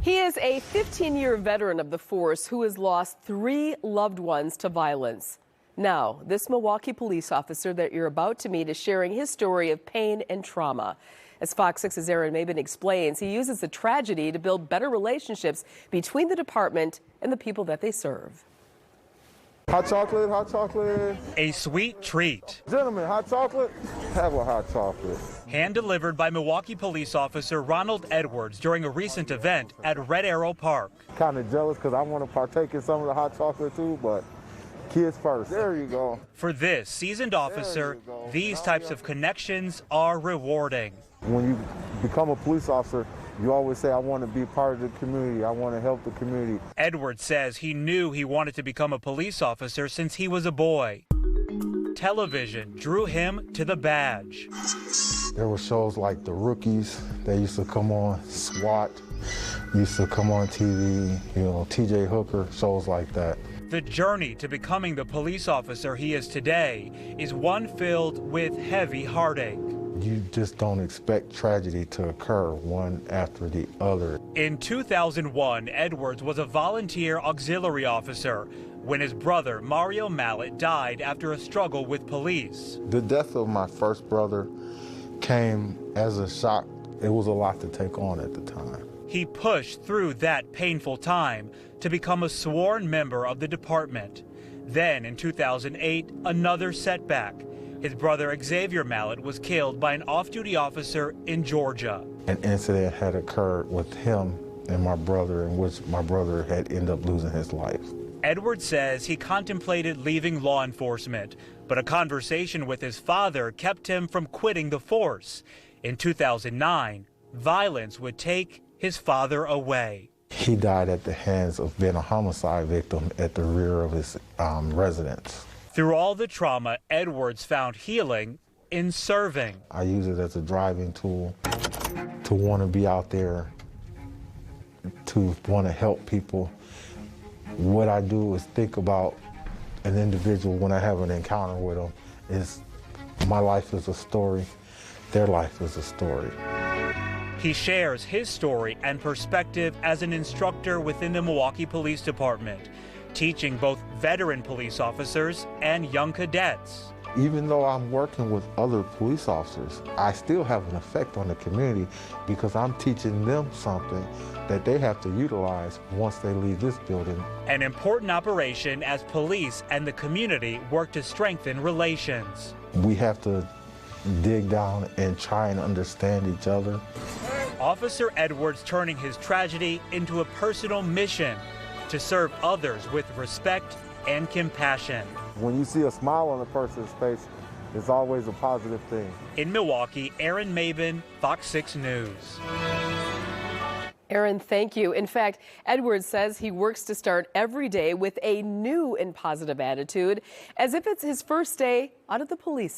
He is a 15-year veteran of the force who has lost 3 loved ones to violence. Now, this Milwaukee police officer that you're about to meet is sharing his story of pain and trauma. As Fox 6's Aaron Mabin explains, he uses the tragedy to build better relationships between the department and the people that they serve. Hot chocolate, hot chocolate. A sweet treat. Gentlemen, hot chocolate? Have a hot chocolate. Hand-delivered by Milwaukee police officer Ronald Edwards during a recent event at Red Arrow Park. Kind of jealous because I want to partake in some of the hot chocolate too, but kids first. There you go. For this seasoned officer, these types of connections are rewarding. When you become a police officer, you always say, I want to be part of the community. I want to help the community. Edwards says he knew he wanted to become a police officer since he was a boy. Television drew him to the badge. There were shows like The Rookies. They used to come on. SWAT used to come on TV. You know, TJ Hooker, shows like that. The journey to becoming the police officer he is today is one filled with heavy heartache. You just don't expect tragedy to occur one after the other. In 2001, Edwards was a volunteer auxiliary officer when his brother, Mario Mallet, died after a struggle with police. The death of my first brother came as a shock. It was a lot to take on at the time. He pushed through that painful time to become a sworn member of the department. Then, in 2008, another setback. His brother Xavier Mallet was killed by an off-duty officer in Georgia. An incident had occurred with him and my brother in which my brother had ended up losing his life. Edwards says he contemplated leaving law enforcement, but a conversation with his father kept him from quitting the force. In 2009, violence would take his father away. He died at the hands of being a homicide victim at the rear of his residence. Through all the trauma, Edwards found healing in serving. I use it as a driving tool to want to be out there, to want to help people. What I do is think about an individual when I have an encounter with them. Is my life is a story, their life is a story. He shares his story and perspective as an instructor within the Milwaukee Police Department, teaching both veteran police officers and young cadets. Even though I'm working with other police officers, I still have an effect on the community because I'm teaching them something that they have to utilize once they leave this building. An important operation as police and the community work to strengthen relations. We have to dig down and try and understand each other. Officer Edwards turning his tragedy into a personal mission to serve others with respect and compassion. When you see a smile on a person's face, it's always a positive thing. In Milwaukee, Aaron Mabin, Fox 6 News. Aaron, thank you. In fact, Edwards says he works to start every day with a new and positive attitude, as if it's his first day out of the police academy.